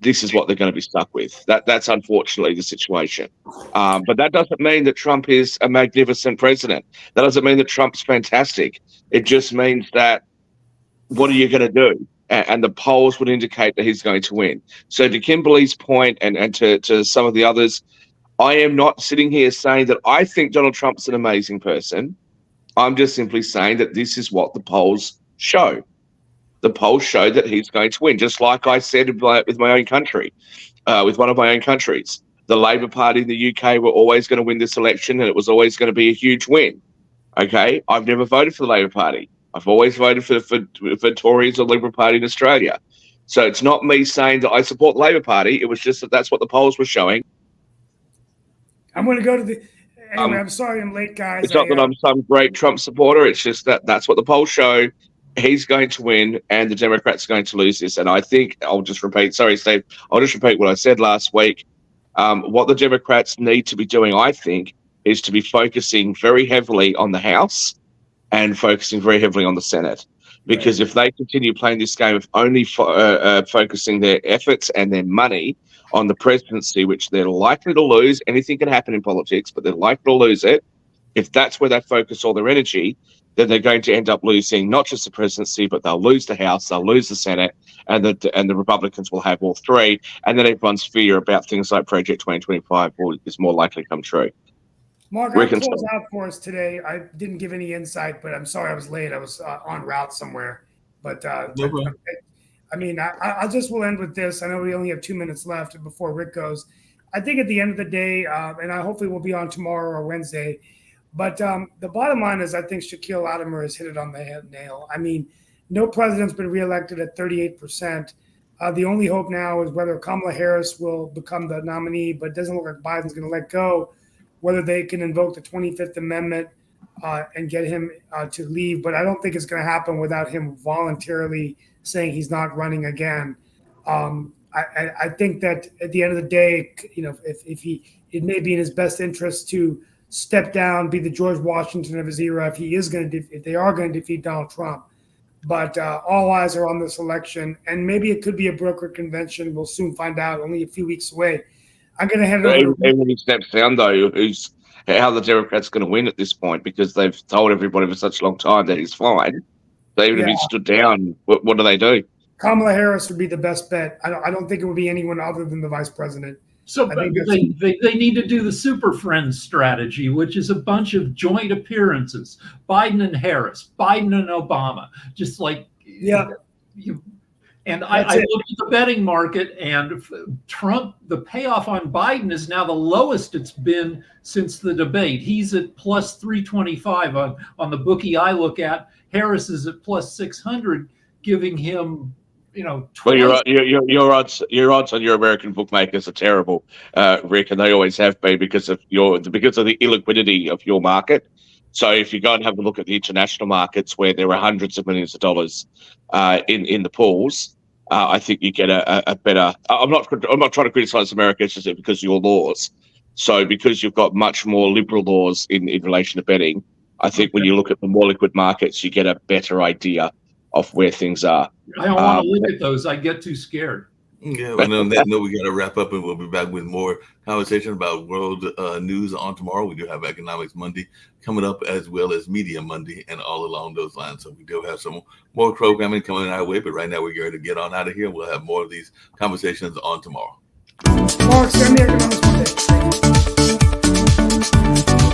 this is what they're going to be stuck with. That's unfortunately the situation. But that doesn't mean that Trump is a magnificent president. That doesn't mean that Trump's fantastic. It just means that what are you going to do? And the polls would indicate that he's going to win. So to Kimberly's point and to some of the others, I am not sitting here saying that I think Donald Trump's an amazing person. I'm just simply saying that this is what the polls show. The polls show that he's going to win, just like I said with my own country, with one of my own countries. The Labor Party in the UK were always going to win this election, and it was always going to be a huge win. Okay, I've never voted for the Labor Party. I've always voted for Tories or Liberal Party in Australia. So it's not me saying that I support the Labor Party. It was just that that's what the polls were showing. I'm going to go to the. Anyway, I'm sorry I'm late, guys. It's not that I'm some great Trump supporter. It's just that that's what the polls show. He's going to win, and the Democrats are going to lose this. And I think I'll just repeat. Sorry, Steve. I'll just repeat what I said last week. What the Democrats need to be doing, I think, is to be focusing very heavily on the House and focusing very heavily on the Senate. Because if they continue playing this game of only focusing their efforts and their money on the presidency, which they're likely to lose, anything can happen in politics, but they're likely to lose it. If that's where they focus all their energy, then they're going to end up losing not just the presidency, but they'll lose the House, they'll lose the Senate, and the Republicans will have all three. And then everyone's fear about things like Project 2025 is more likely to come true. Mark, I'll close out for us today. I didn't give any insight, but I'm sorry I was late. I was en route somewhere. But I just will end with this. I know we only have 2 minutes left before Rick goes. I think at the end of the day, and I hopefully we'll be on tomorrow or Wednesday, but the bottom line is I think Shaquille Latimer has hit it on the head nail. I mean, no president's been reelected at 38%. The only hope now is whether Kamala Harris will become the nominee, but it doesn't look like Biden's going to let go, whether they can invoke the 25th Amendment and get him to leave. But I don't think it's going to happen without him voluntarily saying he's not running again. I think that at the end of the day, if it may be in his best interest to step down, be the George Washington of his era if they are going to defeat Donald Trump. But all eyes are on this election, and maybe it could be a broker convention. We'll soon find out. Only a few weeks away. I'm going to hand it over. Even when he steps down, though, how the Democrats going to win at this point, because they've told everybody for such a long time that he's fine. So even if he stood down, what do they do? Kamala Harris would be the best bet. I don't think it would be anyone other than the vice president. So they need to do the Super Friends strategy, which is a bunch of joint appearances, Biden and Harris, Biden and Obama, just like And I looked at the betting market, and Trump, the payoff on Biden is now the lowest it's been since the debate. He's at plus 325 on the bookie I look at. Harris is at plus 600, giving him, Well, your odds on your American bookmakers are terrible, Rick, and they always have been because of the illiquidity of your market. So if you go and have a look at the international markets where there are hundreds of millions of dollars in the pools, I think you get a better. I'm not trying to criticize America, it's just because of your laws. So because you've got much more liberal laws in relation to betting, I think when you look at the more liquid markets, you get a better idea of where things are. I don't want to look at those. I get too scared. Yeah, and on that note, we got to wrap up, and we'll be back with more conversation about world news on tomorrow. We do have Economics Monday coming up, as well as Media Monday, and all along those lines. So we do have some more programming coming our way, but right now we're going to get on out of here. We'll have more of these conversations on tomorrow. Mark, send me Economics Monday. Thank you.